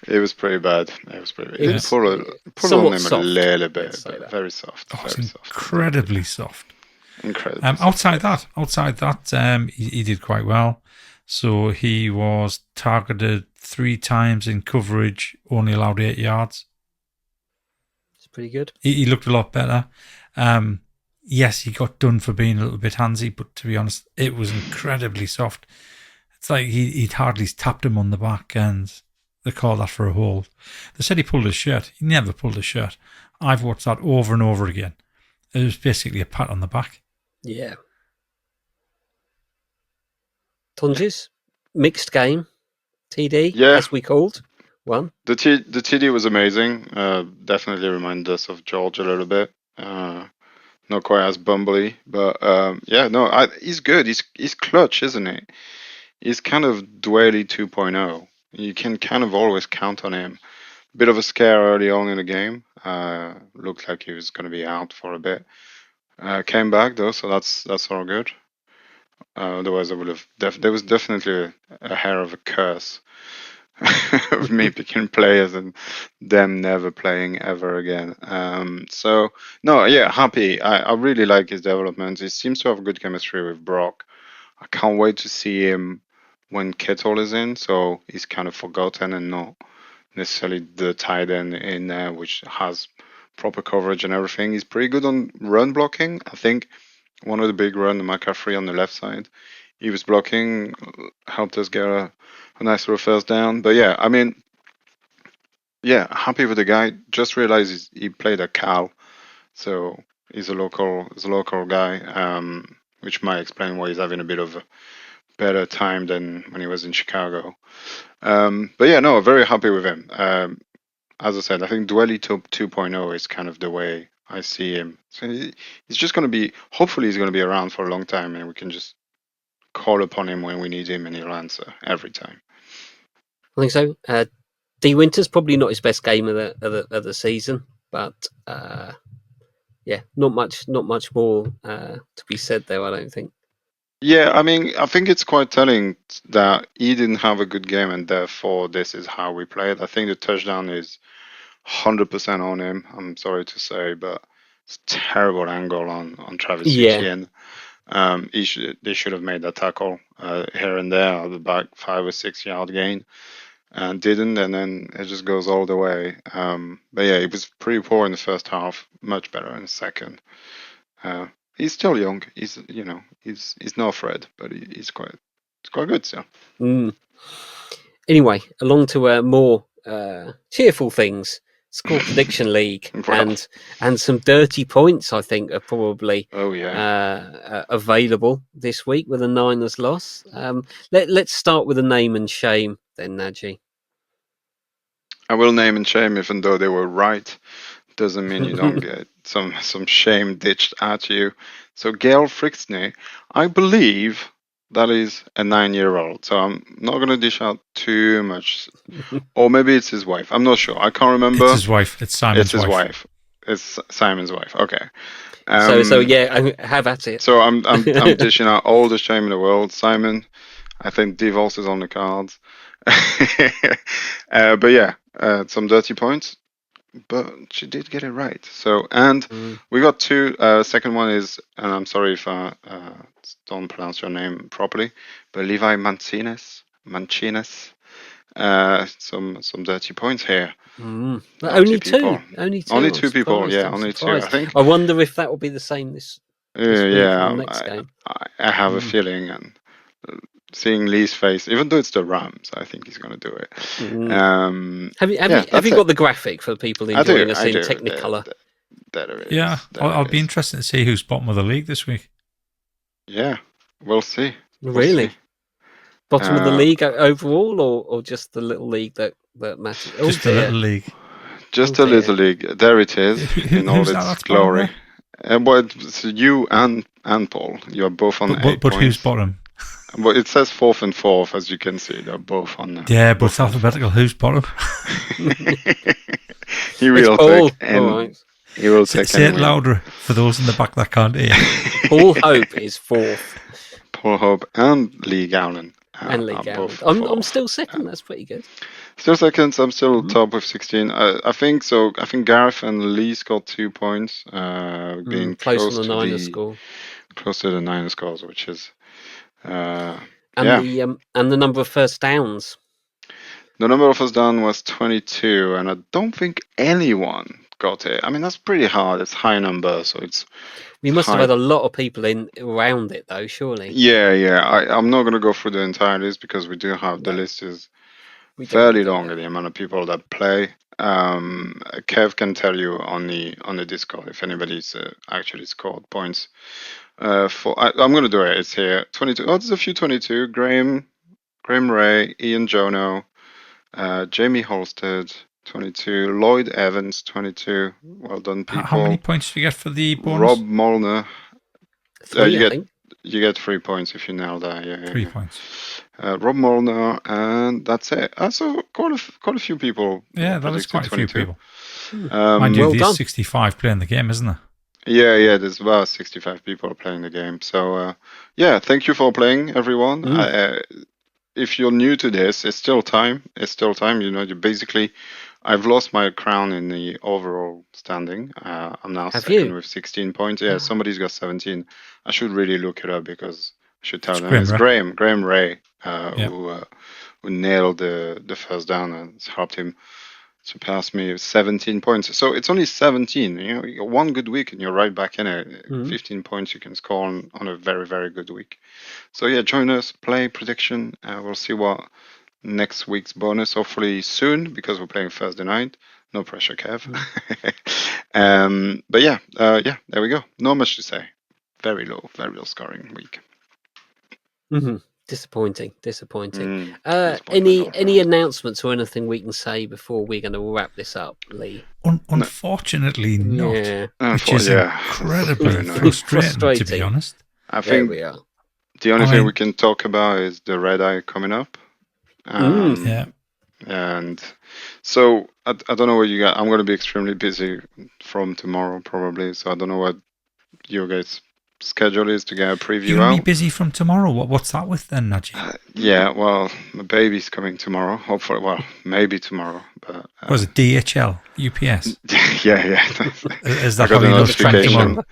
It was pretty bad. It was pretty bad. It was pulled on him somewhat a little soft, bit. let's say But that. very soft. Oh, it's Very soft. incredibly soft. Incredible. Outside that, he did quite well. So he was targeted 3 times in coverage, only allowed 8 yards. It's pretty good. He looked a lot better. Yes, he got done for being a little bit handsy, but to be honest, it was incredibly soft. It's like he'd hardly tapped him on the back, and they called that for a hold. They said he pulled his shirt. He never pulled his shirt. I've watched that over and over again. It was basically a pat on the back. Yeah. Tonjes, mixed game. TD, Yeah. as we called. One. The TD was amazing. Definitely reminded us of George a little bit. Not quite as bumbly, but he's good. He's clutch, isn't he? He's kind of Dwaley 2.0. You can kind of always count on him. Bit of a scare early on in the game. Looked like he was going to be out for a bit. Came back though, so that's all good. Otherwise, I would have. There was definitely a hair of a curse of me picking players and them never playing ever again. Happy. I really like his development. He seems to have good chemistry with Brock. I can't wait to see him when Kittle is in, so he's kind of forgotten and not necessarily the tight end in there, which has proper coverage and everything. He's pretty good on run blocking. I think one of the big run, McCaffrey on the left side, he was blocking, helped us get a nice little first down. But happy with the guy. Just realized he played at Cal, so he's a local guy, which might explain why he's having a bit of a better time than when he was in Chicago. Very happy with him. As I said, I think Dwaley 2.0 is kind of the way I see him. So he's just going to be, hopefully he's going to be around for a long time, and we can just call upon him when we need him, and he'll answer every time. I think so. D Winter's probably not his best game of the season, but not much more to be said there, I don't think. Yeah, I think it's quite telling that he didn't have a good game, and therefore this is how we played. I think the touchdown is 100% on him. I'm sorry to say, but it's a terrible angle on Travis Etienne. They should have made that tackle here and there at the back, 5 or 6 yard gain, and didn't, and then it just goes all the way. It was pretty poor in the first half, much better in the second. He's still young. He's no Fred, but he's quite good still. Anyway, along to more cheerful things. Score prediction league and some dirty points, I think, are probably available this week with a Niners loss. Let's start with a name and shame then, Nadgy. I will name and shame, even though they were right. Doesn't mean you don't get some shame ditched at you. So Gail Frixney, I believe that is a 9-year-old. So I'm not going to dish out too much. Or maybe it's his wife. I'm not sure. I can't remember. It's his wife. It's Simon's wife. It's his wife. It's Simon's wife. Okay. Have at it. So I'm dishing out all the shame in the world. Simon, I think divorce is on the cards. Some dirty points. But she did get it right. So, we got 2. Second one is, and I'm sorry if I don't pronounce your name properly, but Levi Mancines. Some dirty points here. Only two. Only 2 people. Yeah, only 2. I think. I wonder if that will be the same this next game. I have a feeling, and seeing Lee's face, even though it's the Rams, I think he's going to do it. Have you got the graphic for people enjoying us in Technicolor? I'll be interested to see who's bottom of the league this week. Yeah, we'll see. Really? Bottom of the league overall, or just the little league that matters? Just the little league. Just a little league. There it is in all its glory. So you and Paul, you are both on 8 points. But who's bottom? But it says 4th and 4th, as you can see. They're both on there. Yeah, but it's alphabetical. Who's bottom? He will It's Paul. take. And All right. he will take. Say it anyway. louder for those in the back that can't hear. Paul Hope is 4th. Paul Hope and Lee Gowland. And Lee are Gowland. both I'm fourth. still second. That's pretty good. Still seconds. I'm still top with 16. I think so. I think Gareth and Lee scored 2 points, being Close on the Niners score. close to the Niners scores, which is And yeah. the number of first downs. The number of us down was 22, and I don't think anyone got it. I mean, that's pretty hard. It's high number, so it's. We must have high. had a lot of people in around it, though. Surely. Yeah. I'm not going to go through the entire list because we do have the list is fairly long. The amount of people that play. Kev can tell you on the Discord if anybody's actually scored points. I'm going to do it. It's here. 22. Oh, there's a few 22. Graham Ray, Ian Jono, Jamie Holstead, 22. Lloyd Evans, 22. Well done, people. How many points do you get for the bonus? Rob Molnar. 3, I think. You get 3 points if you nail that. Yeah. 3 points. Rob Molnar, and that's it. So quite a few people. Yeah, that is quite a few people. Well Mind you, there's done. 65 playing the game, isn't there? Yeah. There's about 65 people playing the game. So yeah, thank you for playing, everyone. If you're new to this, it's still time. You know, I've lost my crown in the overall standing. I'm now second with 16 points. Yeah, somebody's got 17. I should really look it up because I should tell them. It's Graham Ray, who nailed the first down and helped him surpass me with 17 points. So it's only 17. You know, you got one good week and you're right back in it. 15 points you can score on a very, very good week. So yeah, join us, play prediction. We'll see what next week's bonus, hopefully soon, because we're playing Thursday night. No pressure, Kev. But yeah, there we go. Not much to say. Very low scoring week. Disappointing. Any announcements or anything we can say before we're going to wrap this up, Lee? Unfortunately, not. Yeah. Which is incredibly frustrating, to be honest. I think we are. The only thing we can talk about is the red eye coming up. Yeah. And so I don't know what you got. I'm going to be extremely busy from tomorrow, probably. So I don't know what your guys' schedule is to get a preview You're out. going to be busy from tomorrow. What's that with then, Nadgy? Yeah, well, my baby's coming tomorrow. Hopefully, well, maybe tomorrow. But was it DHL, UPS? Yeah. Is that how you know it's tomorrow?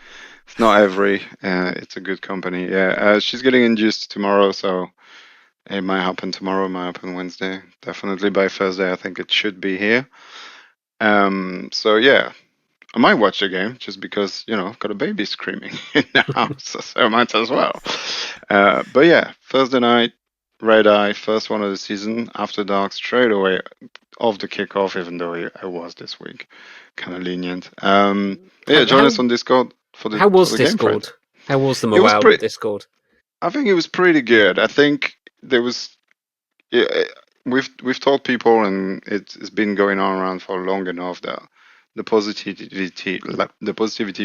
It's not every. It's a good company. Yeah, she's getting induced tomorrow, so it might happen tomorrow. It might happen Wednesday. Definitely by Thursday, I think it should be here. So yeah, I might watch the game just because I've got a baby screaming in the house, so I might as well. But yeah, Thursday night, red eye, first one of the season, after dark, straight away off the kickoff. Even though I was this week kind of lenient. Join us on Discord. How was Discord? How was the morale of Discord? I think it was pretty good. I think there was. We've told people, and it's been going on around for long enough that the positivity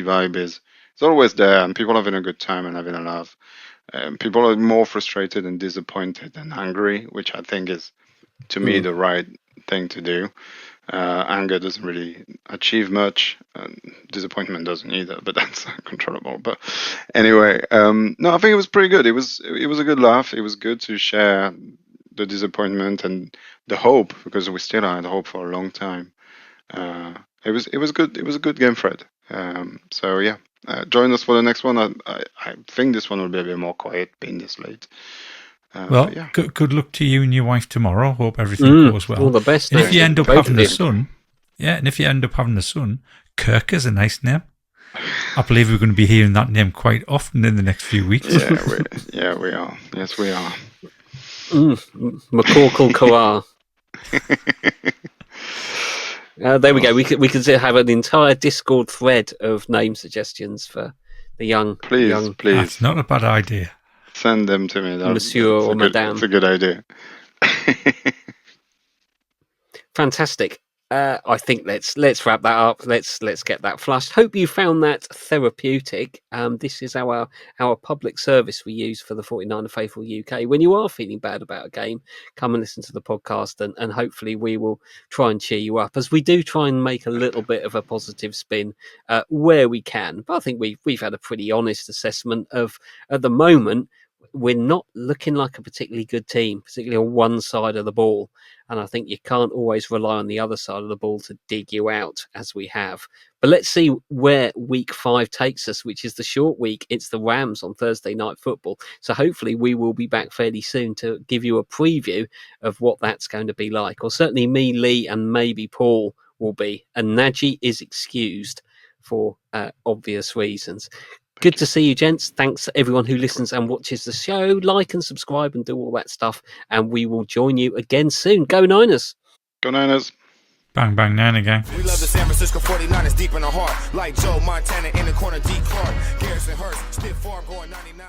vibe is always there, and people are having a good time and having a laugh. People are more frustrated and disappointed than angry, which I think is, to me, the right thing to do. Anger doesn't really achieve much. Disappointment doesn't either, but that's controllable. But anyway, no, I think it was pretty good. It was a good laugh. It was good to share the disappointment and the hope, because we still had hope for a long time. It was good. It was a good game, Fred. So yeah, join us for the next one. I think this one will be a bit more quiet, being this late. Good luck to you and your wife tomorrow. Hope everything goes well. All the best. And if you end up having a son, Kirk is a nice name. I believe we're going to be hearing that name quite often in the next few weeks. Yeah, we are. Yes, we are. McCorkle Coar. There we go. We could have an entire Discord thread of name suggestions for the young. Please. That's not a bad idea. Send them to me. Monsieur or Madame. That's a good idea. Fantastic. I think let's wrap that up. Let's get that flushed. Hope you found that therapeutic. This is our public service we use for the 49er Faithful UK. When you are feeling bad about a game, come and listen to the podcast, and hopefully we will try and cheer you up, as we do try and make a little bit of a positive spin where we can. But I think we've had a pretty honest assessment of, at the moment, we're not looking like a particularly good team, particularly on one side of the ball. And I think you can't always rely on the other side of the ball to dig you out, as we have. But let's see where week 5 takes us, which is the short week. It's the Rams on Thursday Night Football. So hopefully we will be back fairly soon to give you a preview of what that's going to be like. Or certainly me, Lee, and maybe Paul will be. And Nadgy is excused for obvious reasons. Good to see you, gents. Thanks to everyone who listens and watches the show. Like and subscribe and do all that stuff. And we will join you again soon. Go Niners! Go Niners! Bang, bang, Niner gang. We love the San Francisco 49ers deep in the heart. Like Joe Montana in the corner, D. Clark. Gareth and Hurst, stiff farm going 99.